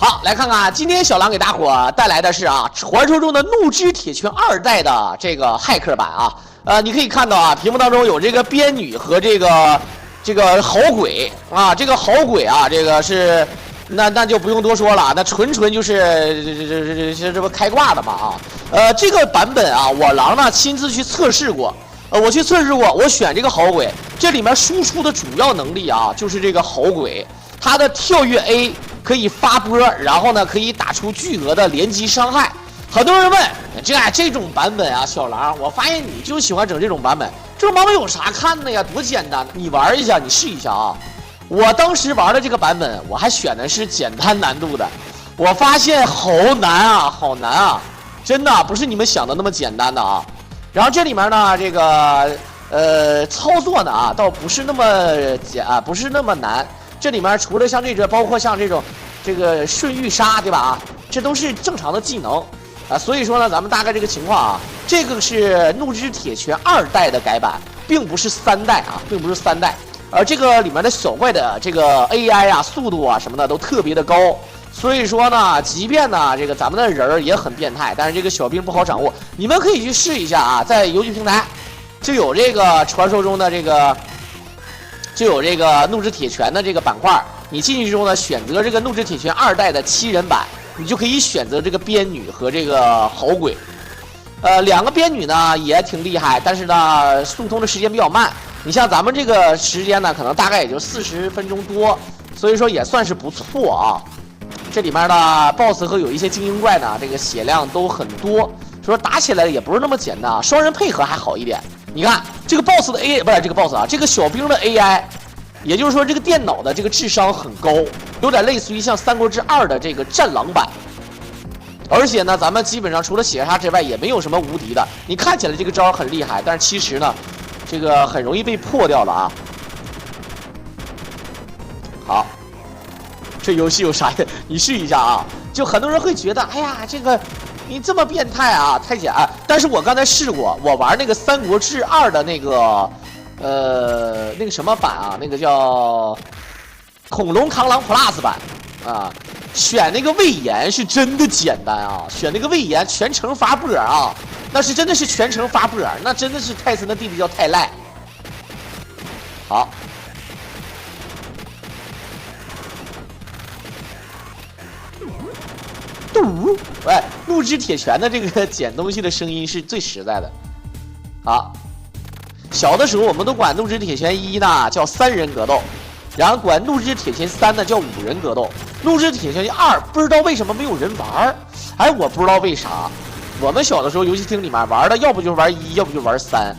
好，来看看今天小狼给大伙带来的是传说中的怒之铁拳2代的这个骇客版啊。你可以看到啊，屏幕当中有这个编女和这个好鬼啊，这个好鬼啊，这个是那就不用多说了，那纯就是这不开挂的嘛啊。这个版本啊，我狼呢亲自去测试过。我去测试过，我选这个好鬼，这里面输出的主要能力啊，就是这个好鬼，它的跳跃 A 可以发波，然后呢可以打出巨额的连击伤害。很多人问，这种版本啊，小狼，我发现你就喜欢整这种版本，这种版本有啥看的呀？多简单，你玩一下，你试一下啊。我当时玩的这个版本，我还选的是简单难度的，我发现好难啊，好难啊，真的不是你们想的那么简单的啊。然后这里面呢，这个操作呢倒不是那么不是那么难。这里面除了像包括像这个瞬御杀，对吧这都是正常的技能所以说呢，咱们大概这个情况啊，这个是怒之铁拳2代的改版，并不是3代啊，并不是3代。而这个里面的小怪的这个 AI 啊、速度啊什么的都特别的高。所以说呢，即便呢这个咱们的人儿也很变态，但是这个小兵不好掌握。你们可以去试一下啊，在游戏平台就有这个传说中的就有这个怒之铁拳的这个板块，你进去之后呢，选择这个怒之铁拳2代的7人版，你就可以选择这个编女和这个好鬼。两个编女呢也挺厉害，但是呢速通的时间比较慢。你像咱们这个时间呢，可能大概也就40分钟多，所以说也算是不错啊。这里面的 BOSS 和有一些精英怪呢，这个血量都很多，说打起来也不是那么简单啊。双人配合还好一点。你看这个 BOSS 的 AI 不是这个 BOSS 啊，这个小兵的 AI， 也就是说这个电脑的这个智商很高，有点类似于像《三国志2》的这个战狼版。而且呢，咱们基本上除了血杀之外，也没有什么无敌的。你看起来这个招很厉害，但是其实呢，这个很容易被破掉了啊。好。这游戏有啥？你试一下啊！就很多人会觉得，哎呀，这个你这么变态啊，太假！但是我刚才试过，我玩那个《三国志2》的那个什么版啊，那个叫恐龙扛狼 Plus 版啊，选那个魏延是真的简单啊，选那个魏延全程发波啊，那是真的是全程发波，那真的是泰森的弟弟叫泰赖。好。喂，怒之铁拳的这个捡东西的声音是最实在的。好，小的时候我们都管怒之铁拳1呢叫3人格斗，然后管怒之铁拳3呢叫5人格斗。怒之铁拳2不知道为什么没有人玩，哎，我不知道为啥。我们小的时候游戏厅里面玩的，要不就玩1，要不就玩3。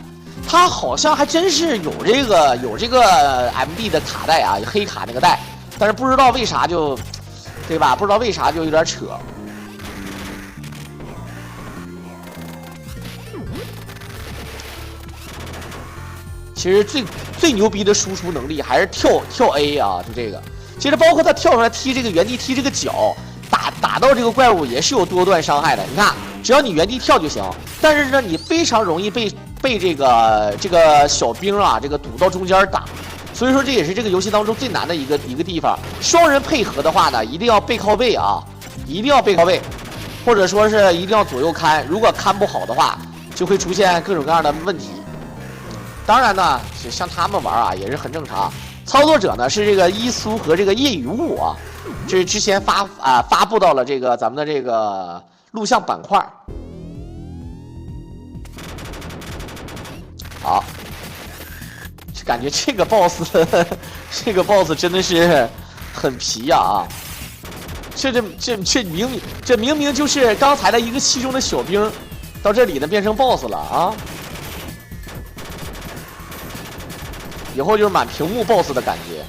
它好像还真是有这个 MD 的卡带啊，黑卡那个带，但是不知道为啥就，对吧？不知道为啥就有点扯。其实最牛逼的输出能力还是跳 A 啊，就这个。其实包括他跳出来踢这个原地踢这个脚，打到这个怪物也是有多段伤害的。你看，只要你原地跳就行，但是呢，你非常容易被这个小兵啊这个堵到中间打。所以说这也是这个游戏当中最难的一个地方。双人配合的话呢，一定要背靠背啊，一定要背靠背，或者说是一定要左右看。如果看不好的话，就会出现各种各样的问题。当然呢，像他们玩啊也是很正常。操作者呢是这个伊苏和这个夜雨雾啊，这是之前发布到了这个咱们的这个录像板块。好，感觉这个 boss 真的是很皮啊！这明明就是刚才的一个其中的小兵，到这里呢变成 boss 了啊！以后就是满屏幕 BOSS 的感觉。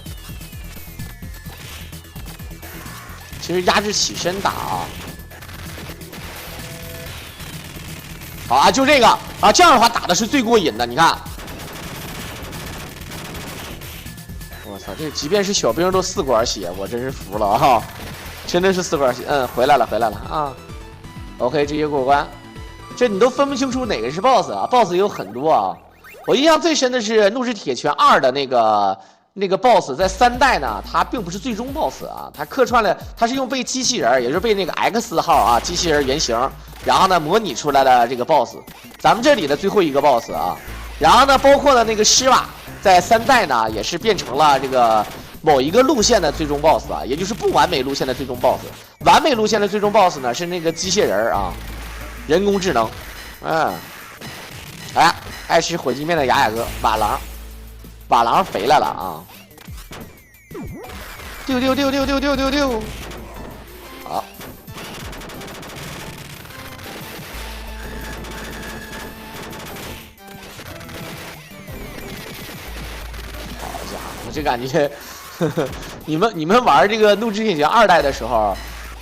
其实压制起身打啊，好啊，就这个啊，这样的话打的是最过瘾的。你看，我操，这即便是小兵都4管血，我真是服了啊！真的是4管血，回来了啊 ！OK， 直接过关，这你都分不清楚哪个是 BOSS 啊 ！BOSS 有很多啊。我印象最深的是《怒之铁拳2》的那个那个 BOSS 在3代呢，它并不是最终 BOSS 啊，它客串了，它是用被机器人，也就是被那个 X 号啊机器人原型，然后呢模拟出来的这个 BOSS。咱们这里的最后一个 BOSS 啊，然后呢包括了那个施瓦，在3代呢也是变成了这个某一个路线的最终 BOSS 啊，也就是不完美路线的最终 BOSS。完美路线的最终 BOSS 呢是那个机械人啊，人工智能，哎，爱吃火鸡面的雅雅哥，瓦郎肥来了啊！丢！好，好家伙，这感觉，你们玩这个《怒之铁拳2代》的时候，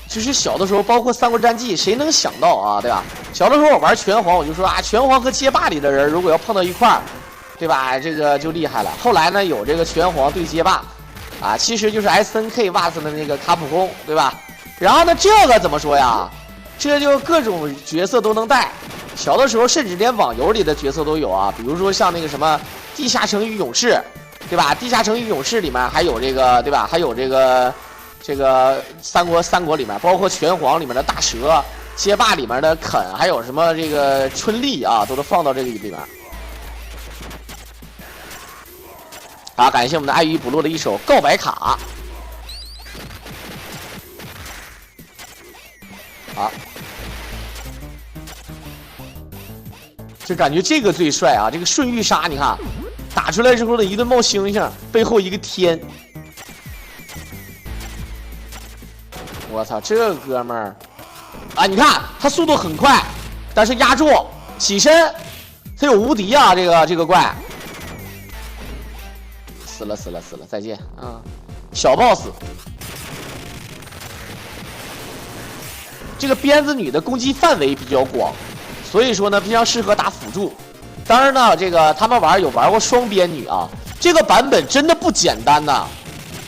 就是小的时候，包括《三国战记》，谁能想到啊，对吧？小的时候我玩拳皇，我就说啊，拳皇和街霸里的人如果要碰到一块儿。对吧？这个就厉害了。后来呢，有这个拳皇对街霸，啊，其实就是 SNK VAS 的那个卡普空，对吧？然后呢，这个怎么说呀？这就各种角色都能带。小的时候甚至连网游里的角色都有啊，比如说像那个什么《地下城与勇士》，对吧？《地下城与勇士》里面还有这个，对吧？还有这个三国里面，包括拳皇里面的大蛇，街霸里面的肯，还有什么这个春丽啊，都放到这个里面。好，感谢我们的爱鱼补录的一首告白卡。好，就感觉这个最帅啊！这个顺玉杀，你看打出来之后的一顿冒星星，背后一个天。我操，这哥们儿啊！你看他速度很快，但是压住起身，他有无敌啊！这个怪。死了，再见啊！小 boss， 这个鞭子女的攻击范围比较广，所以说呢非常适合打辅助。当然呢，这个他们有玩过双鞭女啊，这个版本真的不简单呐。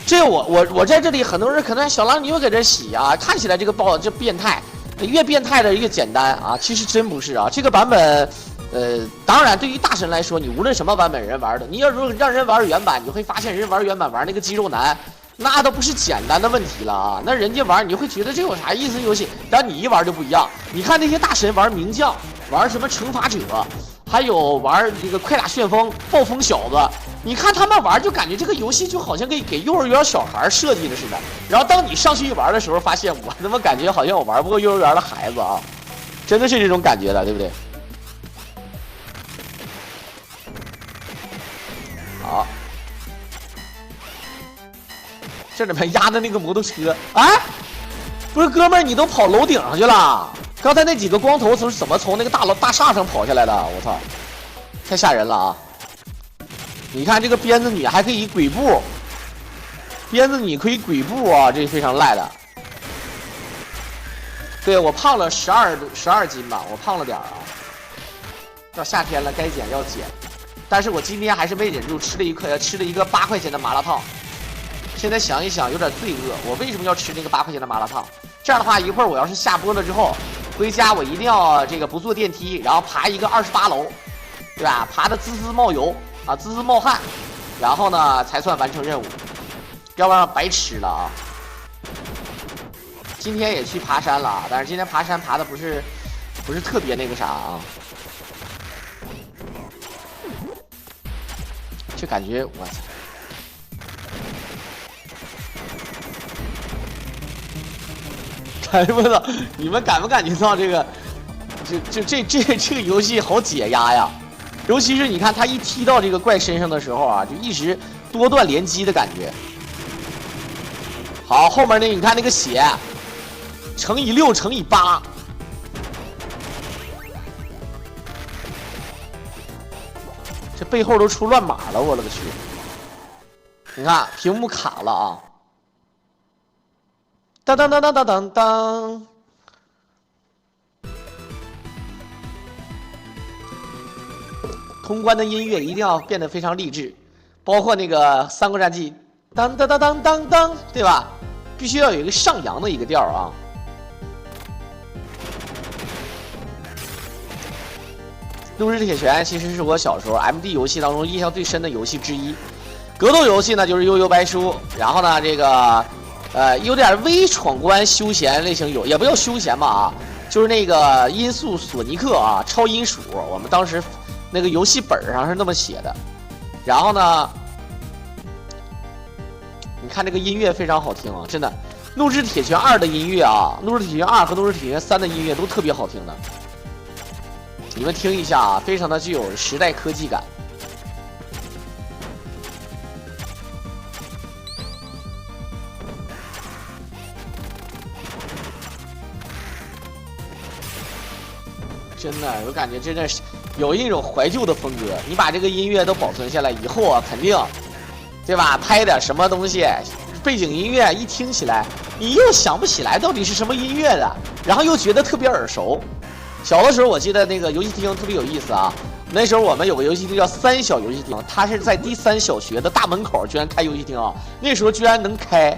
这我在这里，很多人可能小狼你又搁这洗啊，看起来这个这变态，越变态的越简单啊，其实真不是啊，这个版本。当然，对于大神来说，你无论什么版本人玩的，你要如果让人玩原版，你会发现人玩原版玩那个肌肉男，那都不是简单的问题了啊！那人家玩，你会觉得这有啥意思游戏？但你一玩就不一样。你看那些大神玩名将，玩什么惩罚者，还有玩这个快打旋风、暴风小子，你看他们玩就感觉这个游戏就好像给幼儿园小孩设计的似的。然后当你上去一玩的时候，发现我他妈感觉好像我玩不过幼儿园的孩子啊，真的是这种感觉的，对不对？好，这里面压的那个摩托车，哎，不是哥们儿，你都跑楼顶上去了？刚才那几个光头怎么从那个大厦上跑下来的？我操，太吓人了啊！你看这个鞭子女还可以鬼步，鞭子女可以鬼步啊，这非常赖的。对，我胖了12斤吧，我胖了点啊。到夏天了，该减要减。但是我今天还是没忍住，吃了一个8块钱的麻辣烫。现在想一想，有点罪恶。我为什么要吃那个8块钱的麻辣烫？这样的话，一会儿我要是下播了之后，回家我一定要这个不坐电梯，然后爬一个28楼，对吧？爬得滋滋冒油啊，滋滋冒汗，然后呢才算完成任务，要不然白吃了啊。今天也去爬山了，但是今天爬山爬的不是特别那个啥啊。就感觉我操，感觉不到你们感不感觉到这个，这个游戏好解压呀！尤其是你看他一踢到这个怪身上的时候啊，就一直多段连击的感觉。好，后面那你看那个血乘以6乘以8。这背后都出乱码了，我勒个去！你看屏幕卡了啊！当当当当当当当！通关的音乐一定要变得非常励志，包括那个《三国战记》，当当当当当当，对吧？必须要有一个上扬的一个调啊！《怒之铁拳》其实是我小时候 MD 游戏当中印象最深的游戏之一。格斗游戏呢就是悠悠白书，然后呢这个有点微闯关休闲类型有，也不叫休闲吧啊，就是那个音速索尼克啊，超音鼠，我们当时那个游戏本上是那么写的。然后呢，你看这个音乐非常好听啊，真的，《怒之铁拳2》的音乐啊，《怒之铁拳2》和《怒之铁拳3》的音乐都特别好听的，你们听一下啊，非常的具有时代科技感。真的，我感觉真的是有一种怀旧的风格。你把这个音乐都保存下来以后啊，肯定，对吧？拍点什么东西，背景音乐一听起来，你又想不起来到底是什么音乐的，然后又觉得特别耳熟。小的时候我记得那个游戏厅特别有意思啊，那时候我们有个游戏厅叫三小游戏厅，它是在第3小学的大门口居然开游戏厅啊，那时候居然能开。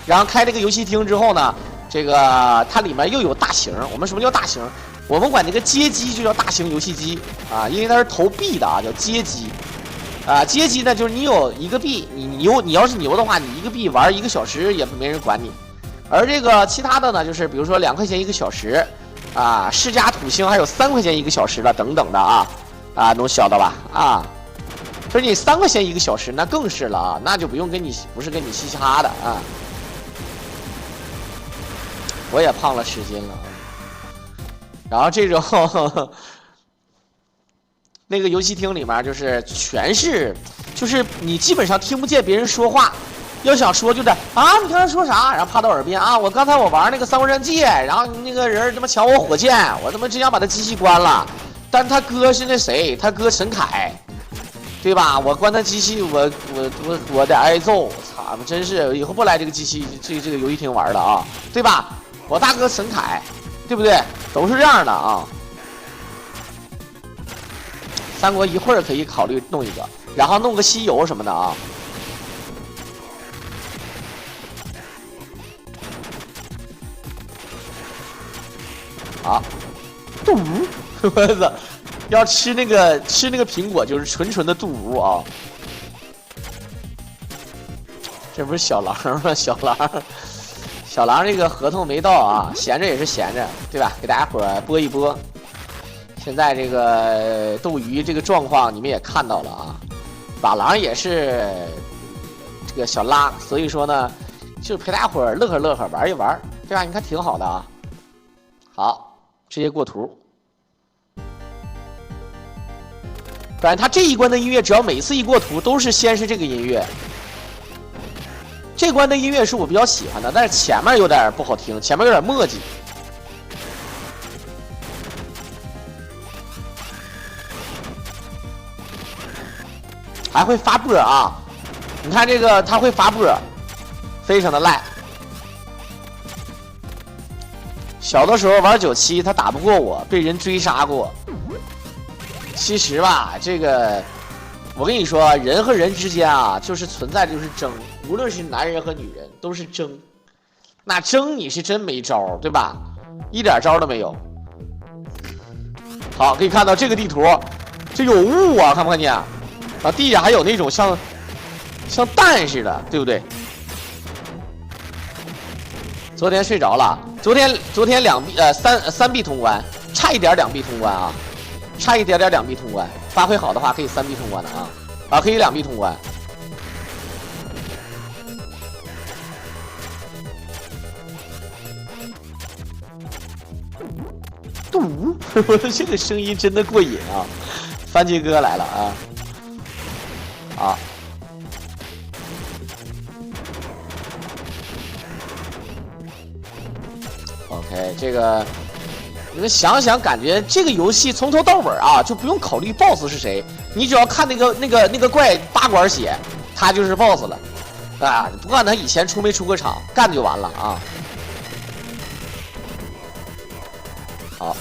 然后开这个游戏厅之后呢，这个它里面又有大型，我们什么叫大型？我们管这个街机就叫大型游戏机啊，因为它是投币的啊，叫街机。啊，街机呢就是你有1个币，你要是牛的话，你1个币玩1个小时也没人管你。而这个其他的呢，就是比如说2块钱1个小时，啊，世嘉土星还有3块钱1个小时的等等的啊，能晓得吧？啊，所以你3块钱1个小时那更是了啊，那就不用不是跟你嘻哈的啊。我也胖了10斤了。然后这种那个游戏厅里面就是全是，就是你基本上听不见别人说话，要想说就是啊，你刚才说啥？然后趴到耳边啊，我刚才我玩那个三国战记，然后那个人他妈抢我火箭，我他妈真想把他机器关了，但他哥是那谁，他哥陈凯，对吧？我关他机器，我得挨揍，操！真是以后不来这个机器这个游戏厅玩了啊，对吧？我大哥陈凯。对不对？都是这样的啊。三国一会儿可以考虑弄一个，然后弄个西游什么的啊。好，杜吴，我操！要吃那个苹果就是纯纯的杜吴啊。这不是小狼吗？小狼这个合同没到啊，闲着也是闲着，对吧？给大家伙儿播一播。现在这个斗鱼这个状况你们也看到了啊，把狼也是这个小拉，所以说呢，就是陪大家伙儿乐呵乐呵，玩一玩，对吧？你看挺好的啊。好，直接过图。反正他这一关的音乐，只要每次一过图，都是先是这个音乐。这关的音乐是我比较喜欢的，但是前面有点不好听，前面有点磨叽。还会发波啊！你看这个，它会发波，非常的赖。小的时候玩97，他打不过我，被人追杀过。其实吧，这个我跟你说，人和人之间啊，就是存在的就是争。无论是男人和女人，都是争。那争你是真没招，对吧？一点招都没有。好，可以看到这个地图，这有雾啊，看不看见？啊，地下还有那种像蛋似的，对不对？昨天睡着了，昨天三币通关，差一点2币通关啊，差一点2币通关，发挥好的话可以3币通关的啊，可以2币通关。嘟，我的这个声音真的过瘾啊！番茄哥来了啊！啊！OK， 这个你们想想，感觉这个游戏从头到尾啊，就不用考虑 BOSS 是谁，你只要看那个怪8管血，他就是 BOSS 了啊！不管他以前出没出过场，干就完了啊！好，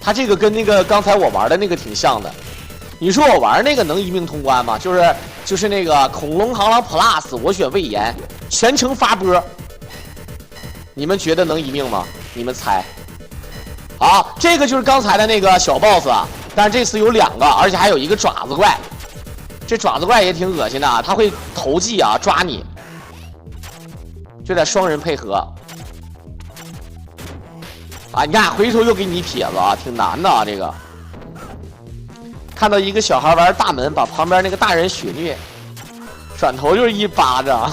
他这个跟那个刚才我玩的那个挺像的。你说我玩那个能一命通关吗？就是那个恐龙螳螂 Plus， 我选魏延，全程发波。你们觉得能一命吗？你们猜？好，这个就是刚才的那个小 boss， 但是这次有2个，而且还有一个爪子怪。这爪子怪也挺恶心的啊，它会投技啊抓你，就得双人配合。啊，你看回头又给你撇子啊，挺难的啊这个。看到一个小孩玩大门，把旁边那个大人血虐，转头就是一巴掌。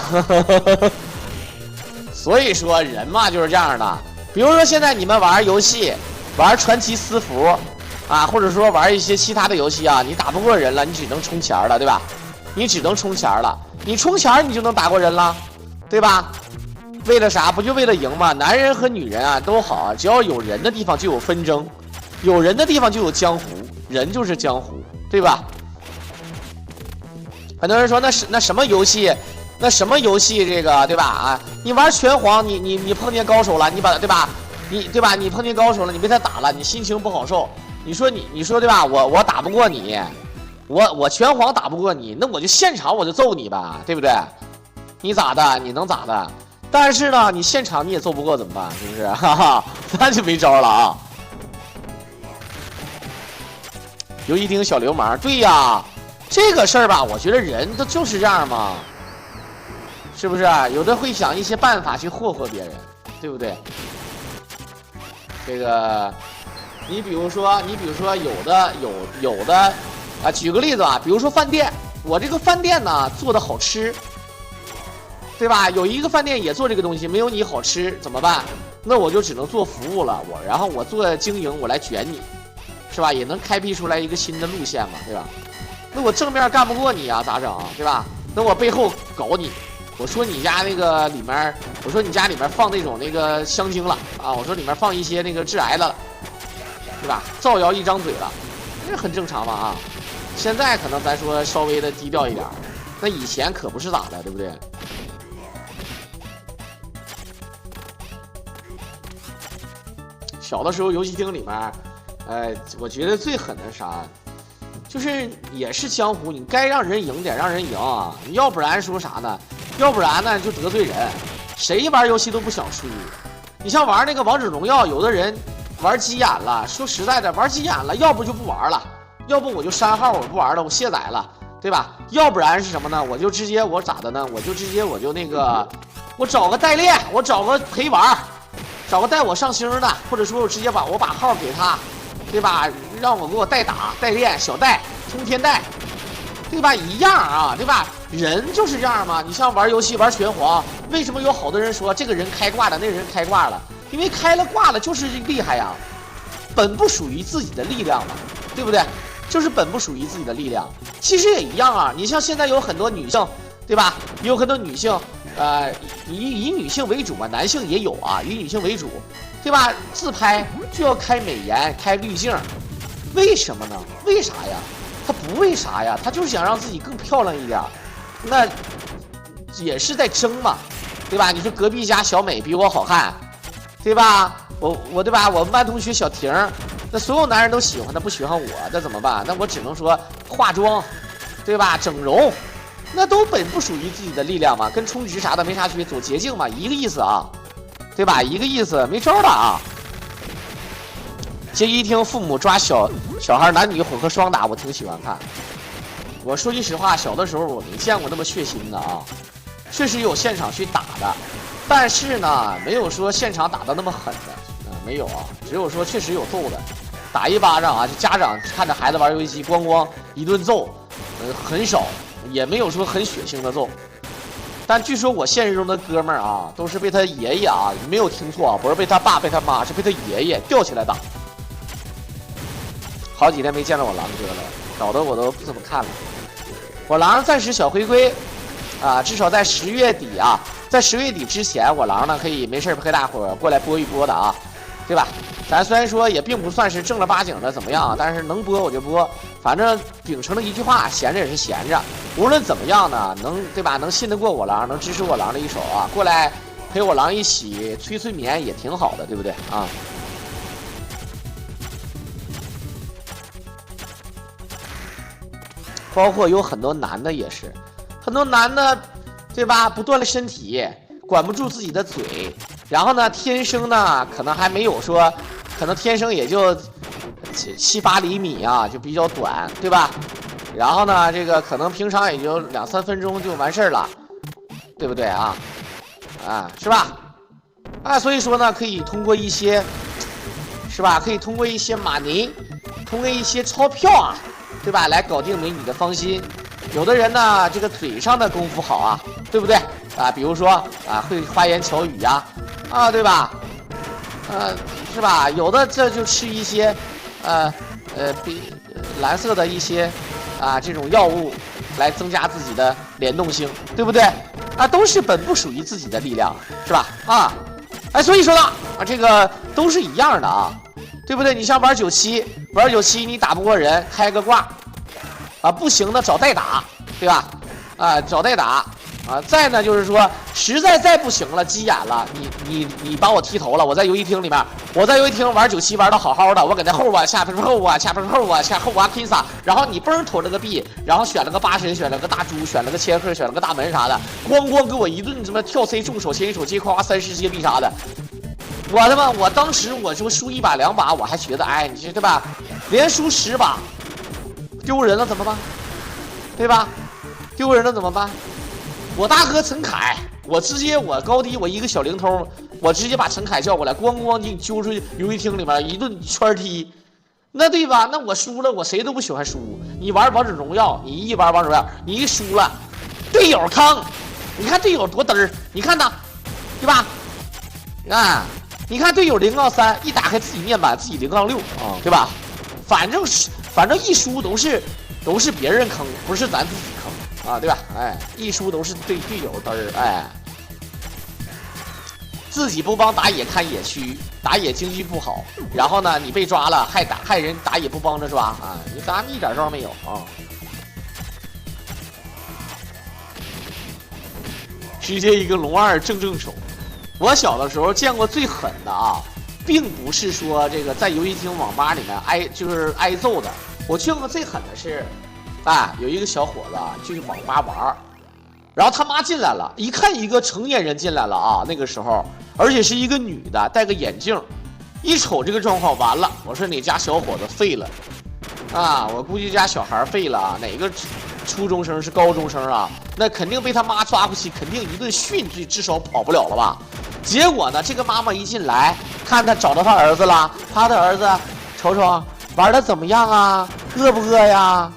所以说人嘛就是这样的。比如说现在你们玩游戏，玩传奇私服。啊，或者说玩一些其他的游戏啊，你打不过人了，你只能充钱了，对吧？你只能充钱了，你充钱你就能打过人了，对吧？为了啥？不就为了赢吗？男人和女人啊都好，只要有人的地方就有纷争，有人的地方就有江湖，人就是江湖，对吧？很多人说那什么游戏？那什么游戏这个对吧？啊，你玩拳皇，你碰见高手了，你把对吧？你碰见高手了，你被他打了，你心情不好受。你说对吧？我打不过你，我拳皇打不过你，那我就现场我就揍你吧，对不对？你咋的？你能咋的？但是呢，你现场你也揍不过怎么办？是不是？哈哈，那就没招了啊！游戏厅小流氓，对呀，这个事儿吧，我觉得人他就是这样嘛，是不是？有的会想一些办法去霍霍别人，对不对？这个。你比如说有的啊，举个例子啊，比如说饭店，我这个饭店呢做的好吃，对吧？有一个饭店也做这个东西，没有你好吃怎么办？那我就只能做服务了，然后我做经营，我来卷你，是吧？也能开辟出来一个新的路线嘛，对吧？那我正面干不过你啊，咋整啊？对吧？那我背后搞你，我说你家那个里面，我说你家里面放那种那个香精了啊，我说里面放一些那个致癌的了。对吧？造谣一张嘴了，这很正常嘛啊！现在可能咱说稍微的低调一点，那以前可不是咋的，对不对？小的时候游戏厅里面，我觉得最狠的啥，就是也是江湖，你该让人赢得让人赢啊！要不然说啥呢？要不然呢就得罪人，谁玩游戏都不想输。你像玩那个王者荣耀，有的人。玩急眼了，说实在的，玩急眼了，要不就不玩了，要不我就删号，我不玩了，我卸载了，对吧？要不然是什么呢？我就直接我咋的呢？我就那个，我找个代练，我找个陪玩，找个带我上星的，或者说我直接把号给他，对吧？让我给我代打、代练、小代、通天代，对吧？一样啊，对吧？人就是这样嘛。你像玩游戏玩拳皇，为什么有好多人说这个人开挂了，那人开挂了？因为开了挂了就是厉害呀，本不属于自己的力量嘛，对不对？就是本不属于自己的力量。其实也一样啊，你像现在有很多女性，对吧？有很多女性，以女性为主嘛，男性也有啊，以女性为主，对吧？自拍就要开美颜、开滤镜，为什么呢？为啥呀？他不为啥呀？他就是想让自己更漂亮一点，那也是在争嘛，对吧？你说隔壁家小美比我好看。对吧？我对吧？我们班同学小婷，那所有男人都喜欢，他不喜欢我，那怎么办？那我只能说化妆，对吧？整容，那都本不属于自己的力量嘛，跟充值啥的没啥区别，走捷径嘛，一个意思啊，对吧？一个意思，没招了啊。街机厅父母抓小孩男女混合双打，我挺喜欢看。我说句实话，小的时候我没见过那么血腥的啊，确实有现场去打的。但是呢，没有说现场打的那么狠的，没有啊，只有说确实有揍的，打一巴掌啊，就家长看着孩子玩游戏，咣咣一顿揍，很少，也没有说很血腥的揍。但据说我现实中的哥们儿啊，都是被他爷爷啊，没有听错啊，不是被他爸被他妈，是被他爷爷吊起来打。好几天没见到我狼哥了，搞得我都不怎么看了。我狼暂时小回归，啊，至少在10月底啊。在10月底之前，我狼呢可以没事陪大伙儿过来播一播的啊，对吧？咱虽然说也并不算是正儿八经的怎么样，但是能播我就播，反正秉承了一句话，闲着也是闲着。无论怎么样呢，能对吧？能信得过我狼，能支持我狼的一手啊，过来陪我狼一起催眠也挺好的，对不对啊？包括有很多男的也是，很多男的。对吧？不锻炼身体，管不住自己的嘴，然后呢，天生呢可能还没有说，可能天生也就7、8厘米啊，就比较短，对吧？然后呢，这个可能平常也就2、3分钟就完事儿了，对不对啊？是吧？所以说呢，可以通过一些，是吧？可以通过一些马尼，通过一些钞票啊，对吧？来搞定美女的芳心。有的人呢，这个嘴上的功夫好啊，对不对？比如说会花言巧语呀，对吧？是吧？有的这就吃一些，蓝色的一些这种药物来增加自己的联动性，对不对？都是本不属于自己的力量，是吧？所以说呢，这个都是一样的啊，对不对？你像玩97，玩97你打不过人，开个挂，不行的找代打，对吧？找代打。再呢就是说，实在再不行了，急眼了，你把我踢头了，我在游戏厅里面，我在游戏厅玩97玩的好好的，我给那后下分后下分后下后拼撒，然后你嘣投了个币，然后选了个8神，选了个大猪，选了个切克，选了个大门啥的，咣给我一顿什么跳 C 重手前手接夸30接币啥的，我当时我就输1把2把，我还觉得你这对吧？连输10把，丢人了怎么办？对吧？丢人了怎么办？我大哥陈凯，我高低我一个小灵通，我直接把陈凯叫过来，咣给你揪出去游戏厅里面一顿圈踢，那对吧？那我输了，我谁都不喜欢输。你玩王者荣耀，你一玩王者荣耀，你一输了，队友坑，你看队友多嘚儿，你看他，对吧？你看队友0杠3，一打开自己面板自己0杠6，对吧？反正一输都是别人坑，不是咱自己坑。对吧？一输都是对队友嘚儿，自己不帮打野看野区，打野经济不好，然后呢你被抓了害人打野不帮着抓咱们一点招没有直接一个龙2正手。我小的时候见过最狠的并不是说这个在游戏厅网吧里面挨揍的，我见过最狠的是。有一个小伙子去网吧玩，然后他妈进来了，一看一个成年人进来了那个时候，而且是一个女的，戴个眼镜，一瞅这个状况完了，我说你家小伙子废了，我估计家小孩废了哪个初中生是高中生那肯定被他妈抓过去，肯定一顿训，至少跑不了了吧？结果呢，这个妈妈一进来，看他找到他儿子了，他的儿子瞅瞅玩的怎么样啊？饿不饿呀？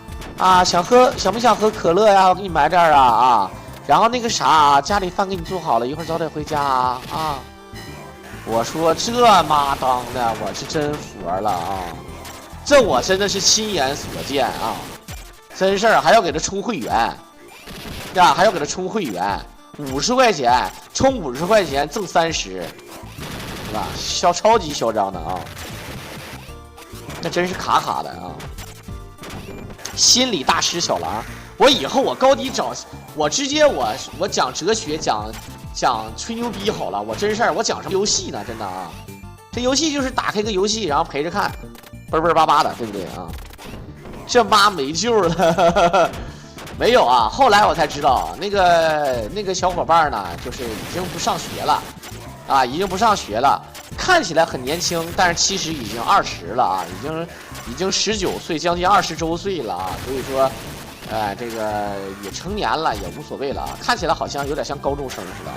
想不想喝可乐呀？我给你买点然后那个啥，家里饭给你做好了，一会儿早点回家我说这妈当的，我是真服了这我真的是亲眼所见真事儿，还要给他充会员还要给他充会员，50块钱充50块钱赠30，是吧？超级嚣张的那真是卡的心理大师小狼，我以后我高低找我直接我讲哲学讲吹牛逼好了，我真事儿我讲什么游戏呢？真的这游戏就是打开个游戏，然后陪着看，嘣嘣巴巴的，对不对这妈没救了，没有后来我才知道，那个小伙伴呢，就是已经不上学了已经不上学了，看起来很年轻，但是其实已经20了已经19岁，将近20周岁了所以说，这个也成年了，也无所谓了看起来好像有点像高中生似的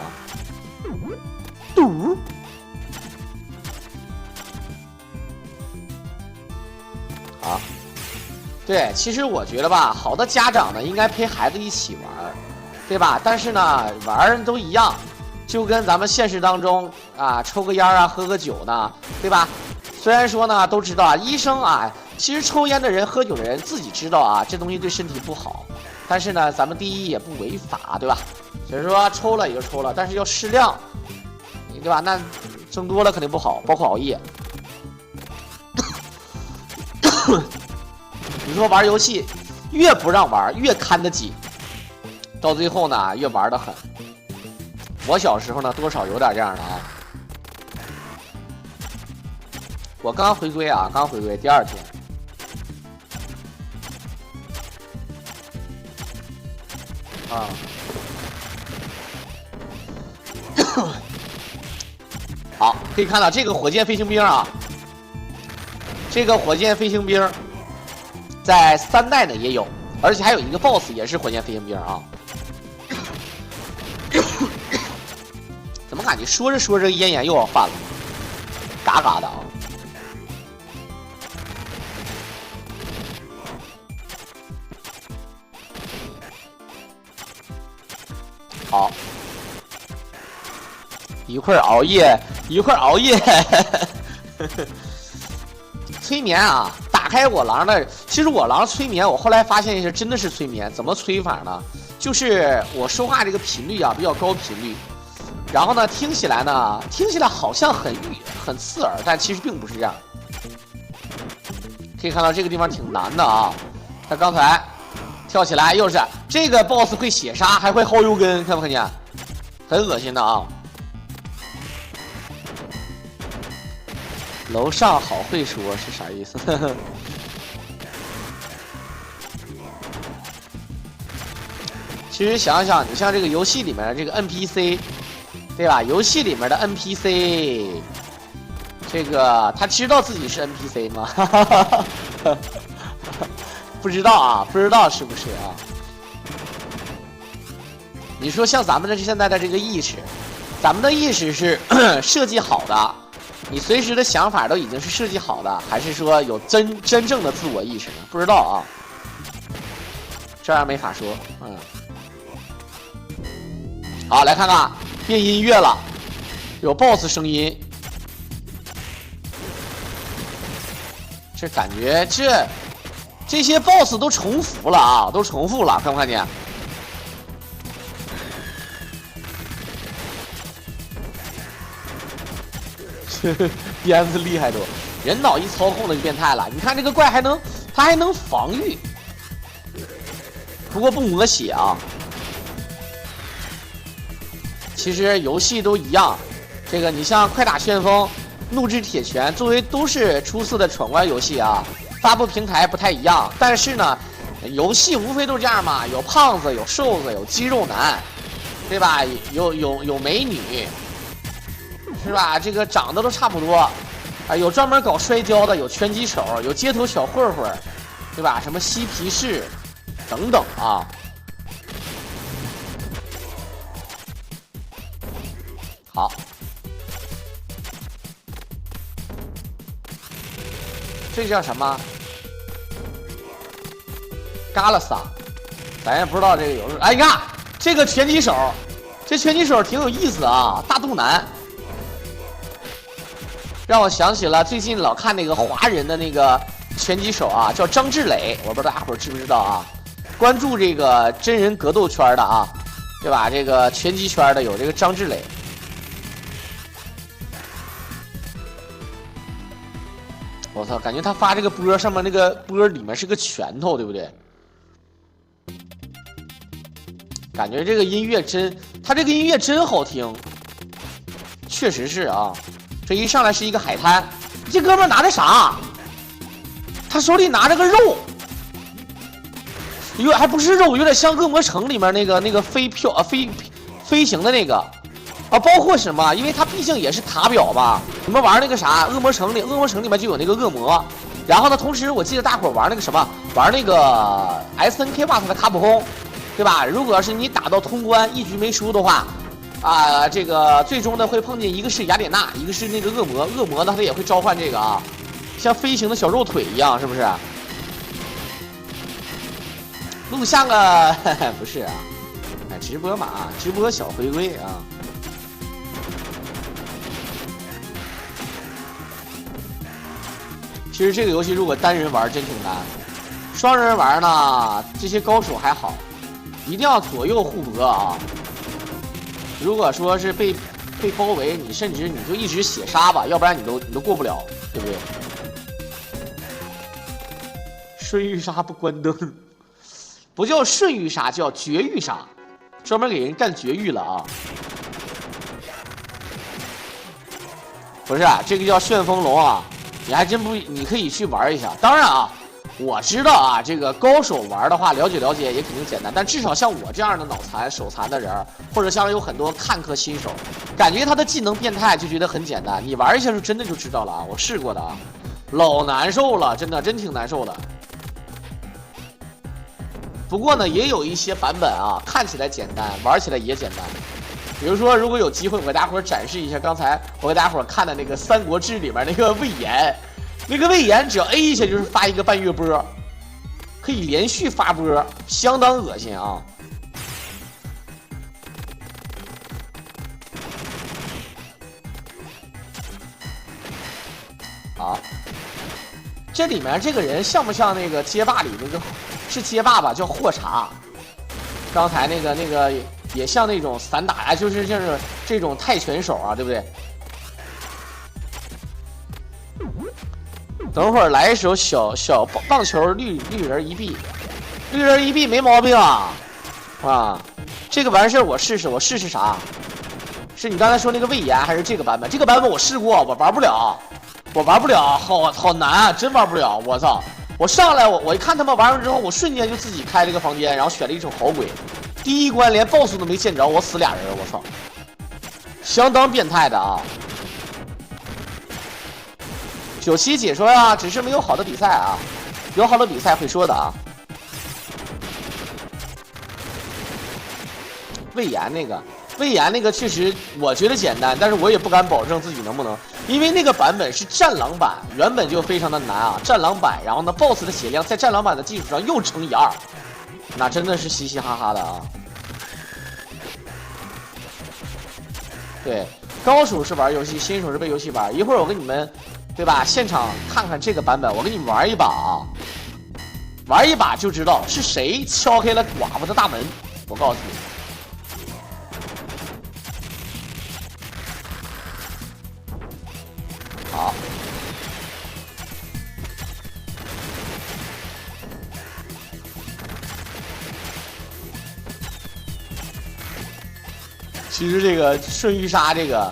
对，其实我觉得吧，好的家长呢，应该陪孩子一起玩，对吧？但是呢，玩都一样，就跟咱们现实当中抽个烟喝个酒呢，对吧？虽然说呢，都知道医生其实抽烟的人、喝酒的人自己知道这东西对身体不好，但是呢，咱们第一也不违法，对吧？所以说抽了也就抽了，但是要适量，对吧？那增多了肯定不好，包括熬夜。你说玩游戏越不让玩越看得紧，到最后呢越玩得狠。我小时候呢多少有点这样的我刚回归刚回归第2天。好，可以看到这个火箭飞行兵这个火箭飞行兵在3代呢也有，而且还有一个 BOSS 也是火箭飞行兵啊。怎么感觉说着说着咽炎又要犯了，嘎嘎的啊！好，一会儿熬夜，一会儿熬夜。催眠啊！打开我狼的，其实我狼催眠，我后来发现是真的是催眠。怎么催法呢？就是我说话这个频率啊比较高频率，然后呢听起来好像很刺耳，但其实并不是这样。可以看到这个地方挺难的啊，他刚才跳起来又是这个 BOSS 会血杀，还会薅油根，看不看见？很恶心的啊！楼上好会说是啥意思？其实想想，你像这个游戏里面的这个 NPC， 对吧？游戏里面的 NPC， 这个他知道自己是 NPC 吗？不知道啊，不知道是不是啊？你说像咱们的现在的这个意识，咱们的意识是设计好的。你随时的想法都已经是设计好的，还是说有真正的自我意识呢？不知道啊，这样没法说。好，来看看变音乐了，有 BOSS 声音，这感觉这些 BOSS 都重复了啊，都重复了，看不看见？鞭子厉害多，人脑一操控的就变态了。你看这个怪他还能防御，不过不抹血啊。其实游戏都一样，这个你像快打旋风、怒之铁拳，作为都是出色的闯关游戏啊，发布平台不太一样，但是呢，游戏无非都这样嘛，有胖子，有瘦子，有肌肉男，对吧？有美女。是吧？这个长得都差不多，啊，有专门搞摔跤的，有拳击手，有街头小混混，对吧？什么嬉皮士，等等啊。好，这叫什么？嘎拉萨，咱也不知道这个有。哎，你看这个拳击手，这拳击手挺有意思啊，大肚腩。让我想起了最近老看那个华人的那个拳击手啊，叫张志磊，我不知道大家伙知不知道啊？关注这个真人格斗圈的啊，对吧？这个拳击圈的有这个张志磊。我操，感觉他发这个波上面那个波里面是个拳头，对不对？感觉这个音乐他这个音乐真好听，确实是啊。这一上来是一个海滩，这哥们拿的啥？他手里拿着个肉，还不是肉，有点像恶魔城里面那个飞行的那个啊，包括什么？因为他毕竟也是塔表吧。你们玩那个啥恶魔城里面就有那个恶魔，然后呢，同时我记得大伙玩那个什么，玩那个 SNK 吧，它的卡普空，对吧？如果要是你打到通关一局没输的话。啊，这个最终呢会碰见一个是雅典娜，一个是那个恶魔呢，他也会召唤这个啊，像飞行的小肉腿一样，是不是？录像啊，不是啊，哎，直播小回归啊。其实这个游戏如果单人玩真挺难，双人玩呢，这些高手还好，一定要左右互搏啊。如果说是被包围，你甚至你就一直血杀吧，要不然你都过不了，对不对？顺欲杀不关灯，不叫顺欲杀，叫绝欲杀，专门给人干绝育了啊！不是，这个叫旋风龙啊，你还真不，你可以去玩一下。当然啊。我知道啊，这个高手玩的话，了解了解也肯定简单，但至少像我这样的脑残、手残的人，或者像有很多看客新手，感觉他的技能变态就觉得很简单。你玩一下就真的就知道了啊，我试过的啊。老难受了，真的真挺难受的。不过呢，也有一些版本啊，看起来简单，玩起来也简单。比如说，如果有机会，我给大伙展示一下刚才我给大伙看的那个《三国志》里面那个魏延，那个魏延只要 A 一下就是发一个半月波，可以连续发波，相当恶心啊！好，这里面这个人像不像那个街霸里那个？是街霸吧，叫霍查。刚才那个也像那种散打呀，就是像是这种泰拳手啊，对不对？等会儿来一首小棒球绿人一臂，绿人一臂没毛病啊！啊，这个完事儿我试试啥？是你刚才说那个魏延还是这个版本？这个版本我试过，我玩不了，好难啊，真玩不了！我操！我上来我一看他们玩完之后，我瞬间就自己开了一个房间，然后选了一手好鬼，第一关连 BOSS 都没见着，我死俩人，我操，相当变态的啊！97解说啊，只是没有好的比赛啊，有好的比赛会说的啊。魏延那个确实我觉得简单，但是我也不敢保证自己能不能，因为那个版本是战狼版，原本就非常的难啊，战狼版，然后呢 BOSS 的血量在战狼版的基础上又乘以2，那真的是嘻嘻哈哈的啊。对，高手是玩游戏，新手是被游戏玩。一会儿我跟你们，对吧？现场看看这个版本，我跟你们玩一把啊，玩一把就知道是谁敲开了寡妇的大门。我告诉你。好，其实这个瞬玉杀这个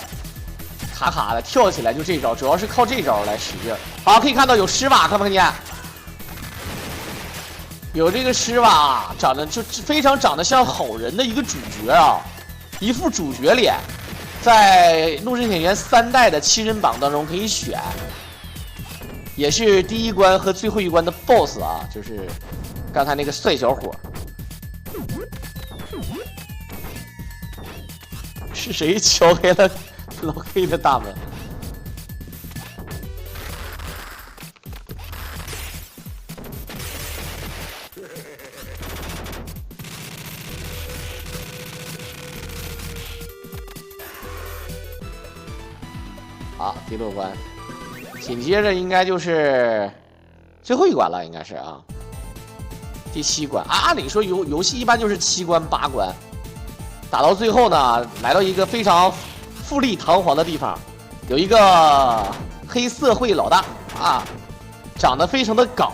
卡的跳起来就这招，主要是靠这招来使劲。好，可以看到有施瓦，看没看见？有这个施瓦，长得就非常长得像好人的一个主角啊，一副主角脸。在《怒神铁拳3代》的7人榜当中可以选，也是第一关和最后一关的 BOSS 啊，就是刚才那个帅小伙。是谁敲开了老黑的大门？好，第6关，紧接着应该就是最后一关了，应该是啊，第7关啊。按理说游戏一般就是7关8关，打到最后呢，来到一个非常富丽堂皇的地方，有一个黑社会老大啊，长得非常的港，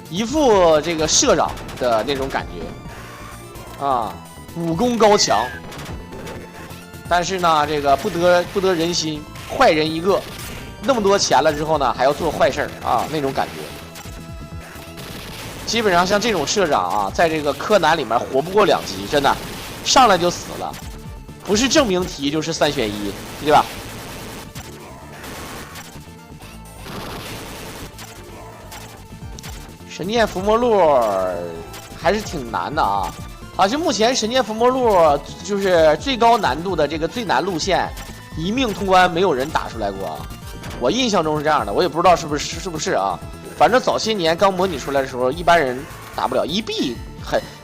一副这个社长的那种感觉啊，武功高强，但是呢，这个不得人心。坏人一个，那么多钱了之后呢，还要做坏事啊，那种感觉。基本上像这种社长啊，在这个柯南里面活不过2集，真的，上来就死了，不是证明题就是3选1，对吧？神剑伏魔录还是挺难的啊，好像目前神剑伏魔录就是最高难度的这个最难路线。一命通关，没有人打出来过，我印象中是这样的，我也不知道是不是啊。反正早些年刚模拟出来的时候，一般人打不了一臂，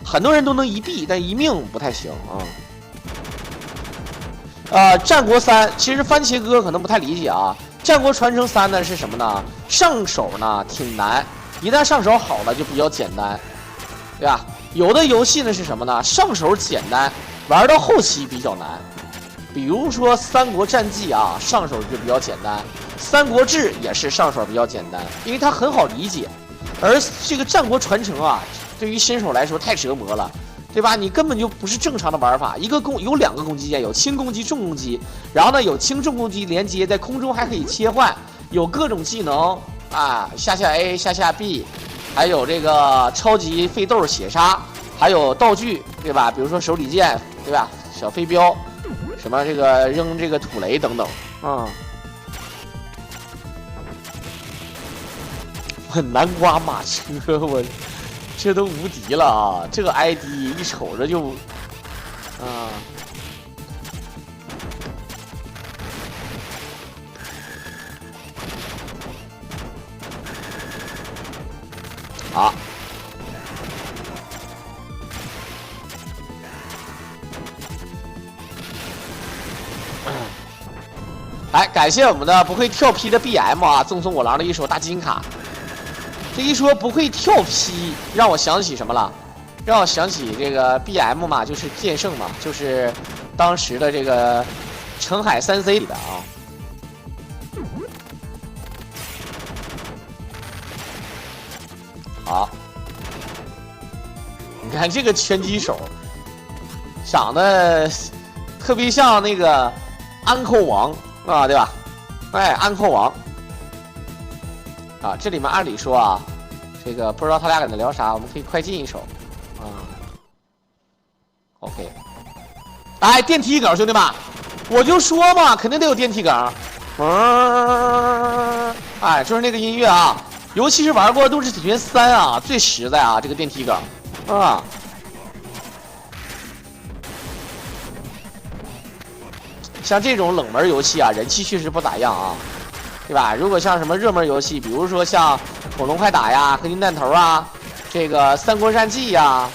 很多人都能一臂，但一命不太行啊。战国3其实番茄哥可能不太理解啊。战国传承3呢是什么呢？上手呢挺难，一旦上手好了就比较简单，对吧？有的游戏呢是什么呢？上手简单，玩到后期比较难。比如说《三国战记》啊，上手就比较简单；《三国志》也是上手比较简单，因为它很好理解。而这个战国传承啊，对于新手来说太折磨了，对吧？你根本就不是正常的玩法。有2个攻击键，有轻攻击、重攻击，然后呢有轻重攻击连接，在空中还可以切换，有各种技能啊，下 A 下 B， 还有这个超级飞豆血杀，还有道具，对吧？比如说手里剑，对吧？小飞镖。什么这个扔这个土雷等等啊，南瓜马车，我这都无敌了啊！这个 ID 一瞅着就啊。好。来，感谢我们的不会跳劈的 BM 啊，赠送我狼的一手大金卡。这一说不会跳劈，让我想起什么了？让我想起这个 BM 嘛，就是剑圣嘛，就是当时的这个澄海3C 里的啊。好，你看这个拳击手，长得特别像那个安扣王。啊，对吧？哎，安扣王啊，这里面按理说啊，这个不知道他俩搁那聊啥，我们可以快进一手啊。OK， 哎，电梯梗，兄弟们，我就说嘛，肯定得有电梯梗。哎，就是那个音乐啊，尤其是玩过《斗智铁拳3》啊，最实在啊，这个电梯梗啊。像这种冷门游戏啊，人气确实不咋样啊，对吧？如果像什么热门游戏，比如说像《恐龙快打》呀、《合金弹头》啊，这个《三国战记》呀，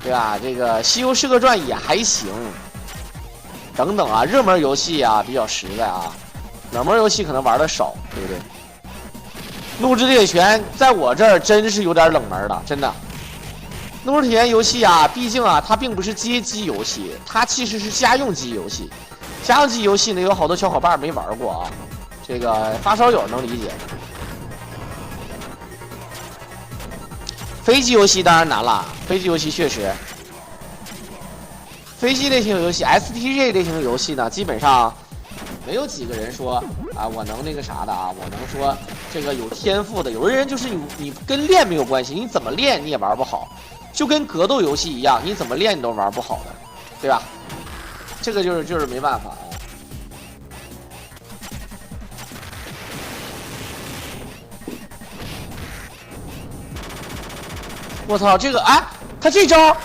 对吧？这个《西游释厄传》也还行，等等啊，热门游戏啊比较实在啊，冷门游戏可能玩的少，对不对？怒之铁拳在我这儿真是有点冷门了，真的。怒之铁拳游戏啊，毕竟啊，它并不是街机游戏，它其实是家用机游戏。家用机游戏呢，有好多小伙伴没玩过啊，这个发烧友能理解。飞机游戏当然难了，飞机游戏确实，飞机类型游戏 STG 类型的游戏呢，基本上没有几个人说啊，我能那个啥的啊，我能说这个有天赋的。有的人就是你跟练没有关系，你怎么练你也玩不好，就跟格斗游戏一样，你怎么练你都玩不好的，对吧？这个就是没办法啊。我操，这个哎，他这招，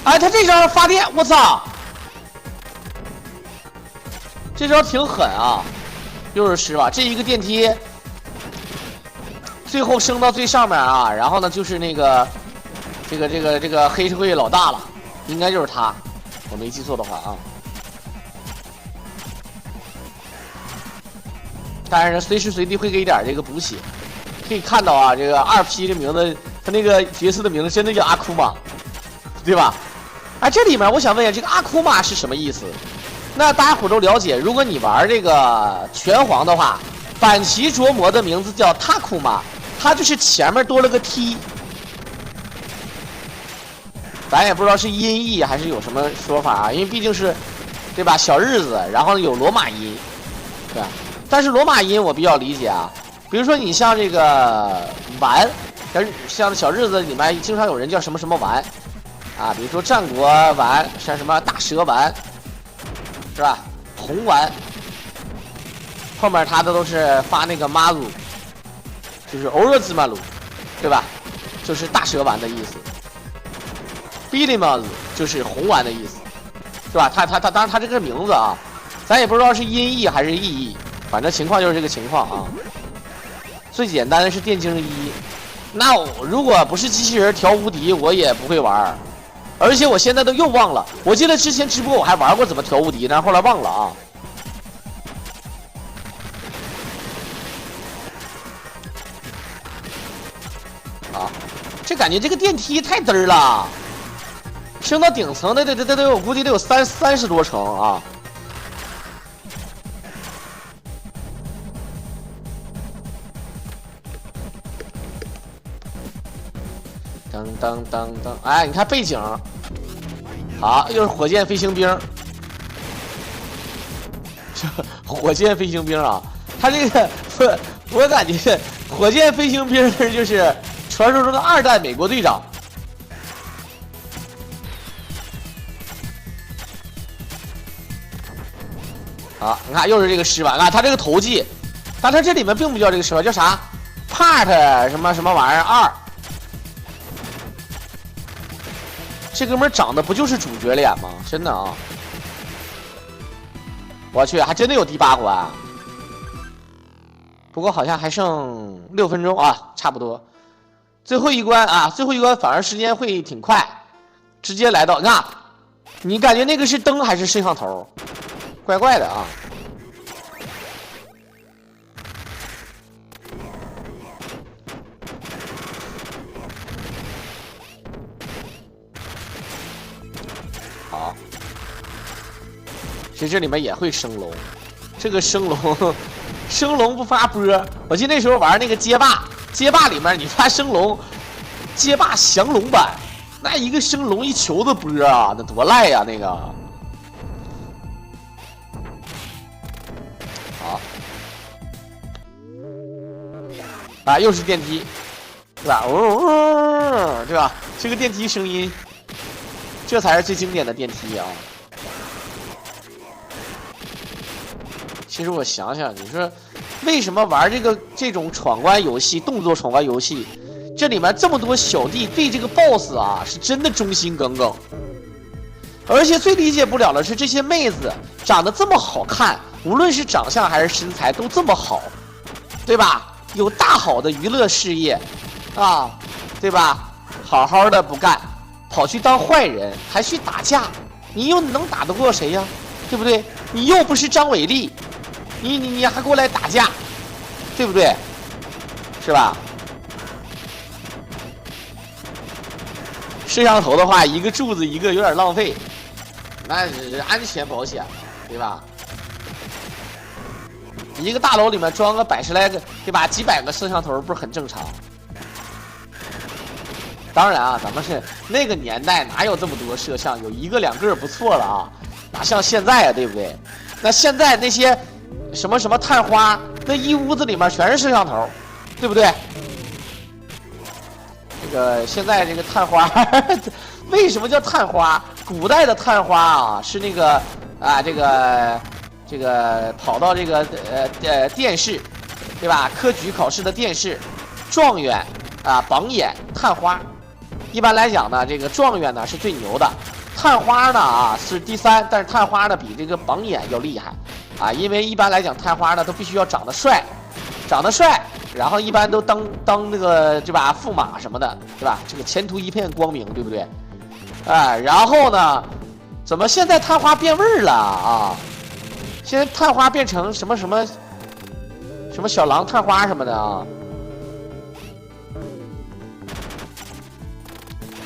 哎，他这招发电，我操，这招挺狠啊！又是施瓦，这一个电梯，最后升到最上面啊，然后呢就是那个，这个黑社会老大了，应该就是他，我没记错的话啊。但是随时随地会给一点这个补血，可以看到啊，这个2P 这名字，他那个角色的名字真的叫阿库玛，对吧？哎，这里面我想问一下，这个阿库玛是什么意思？那大家伙都了解，如果你玩这个拳皇的话，板崎琢磨的名字叫塔库玛，它就是前面多了个 T， 咱也不知道是音译还是有什么说法啊，因为毕竟是，对吧？小日子，然后有罗马音，对吧？但是罗马音我比较理解啊，比如说你像这个丸，像小日子里面经常有人叫什么什么丸，啊，比如说战国丸，像什么大蛇丸，是吧？红丸，后面他的都是发那个马鲁，就是欧热兹马鲁，对吧？就是大蛇丸的意思。比利马鲁就是红丸的意思，是吧？当然他这个名字啊，咱也不知道是音译还是意译。反正情况就是这个情况啊。最简单的是电竞一，那如果不是机器人调无敌，我也不会玩。而且我现在都又忘了，我记得之前直播我还玩过怎么调无敌，但是后来忘了啊。啊，这感觉这个电梯太嘚儿了，升到顶层得我估计得有30多层啊。噔，哎，你看背景，好，又是火箭飞行兵，火箭飞行兵啊，他这个我感觉火箭飞行兵就是传说中的2代美国队长。好，你看又是这个施瓦，啊，他这个投技，但他这里面并不叫这个施瓦，叫啥？ Part 什么什么玩意儿2，这哥们长得不就是主角脸吗？真的啊！我去，还真的有第8关。不过好像还剩6分钟啊，差不多。最后一关啊，最后一关反而时间会挺快，直接来到。你看，你感觉那个是灯还是摄像头？怪怪的啊。好，其实这里面也会升龙，这个升龙，升龙不发波。我记得那时候玩那个街霸，街霸里面你发升龙，街霸降龙版，那一个升龙一球的波啊，那多赖呀那个。好，啊，又是电梯，对吧？哦，对吧？这个电梯声音。这才是最经典的电梯啊！其实我想想，你说为什么玩这种闯关游戏、动作闯关游戏，这里面这么多小弟对这个 BOSS 啊是真的忠心耿耿，而且最理解不了的是这些妹子长得这么好看，无论是长相还是身材都这么好，对吧？有大好的娱乐事业啊，对吧？好好的不干。跑去当坏人，还去打架，你又能打得过谁呀？对不对？你又不是张伟丽，你还过来打架，对不对？是吧？摄像头的话，一个柱子一个有点浪费，那是安全保险，对吧？一个大楼里面装个100来个，对吧？几百个摄像头不是很正常？当然啊，咱们是那个年代哪有这么多摄像，有1个2个不错了啊，哪像现在啊，对不对？那现在那些什么什么探花，那一屋子里面全是摄像头，对不对？这个现在这个探花，为什么叫探花？古代的探花啊，是那个啊，这个跑到这个殿试，对吧？科举考试的殿试，状元啊，榜眼，探花。一般来讲呢，这个状元呢是最牛的，探花呢啊是第3，但是探花呢比这个榜眼要厉害啊，因为一般来讲探花呢都必须要长得帅，然后一般都当那个对吧驸马什么的，对吧？这个前途一片光明，对不对？啊，然后呢，怎么现在探花变味儿了啊？现在探花变成什么小狼探花什么的啊？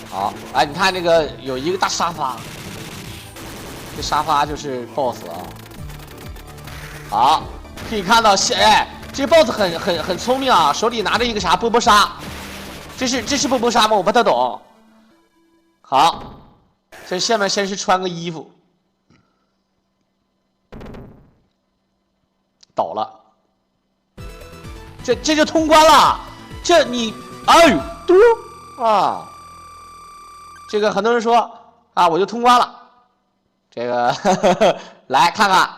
好，哎，你看这个有一个大沙发，这沙发就是 BOSS 啊。好，可以看到，哎，这 BOSS 很聪明啊，手里拿着一个啥波波沙，这是波波沙吗？我不太懂。好，这下面先是穿个衣服，倒了，这就通关了。这你哎呦嘟啊！这个很多人说啊，我就通关了。这个来看看，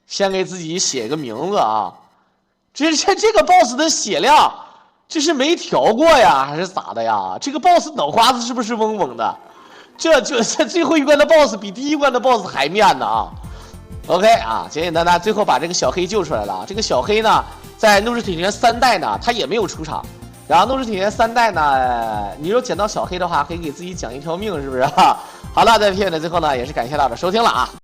先给自己写个名字啊。这个 BOSS 的血量，这是没调过呀，还是咋的呀？这个 BOSS 脑瓜子是不是嗡嗡的？这最后一关的 BOSS 比第1关的 BOSS 还面呢啊。OK 啊，简简单单，最后把这个小黑救出来了。这个小黑呢，在怒之铁拳3代呢，他也没有出场。然后怒之铁拳3代呢，你如果捡到小黑的话，可以给自己奖一条命，是不是？好了，在片的最后呢，也是感谢大家的收听了啊。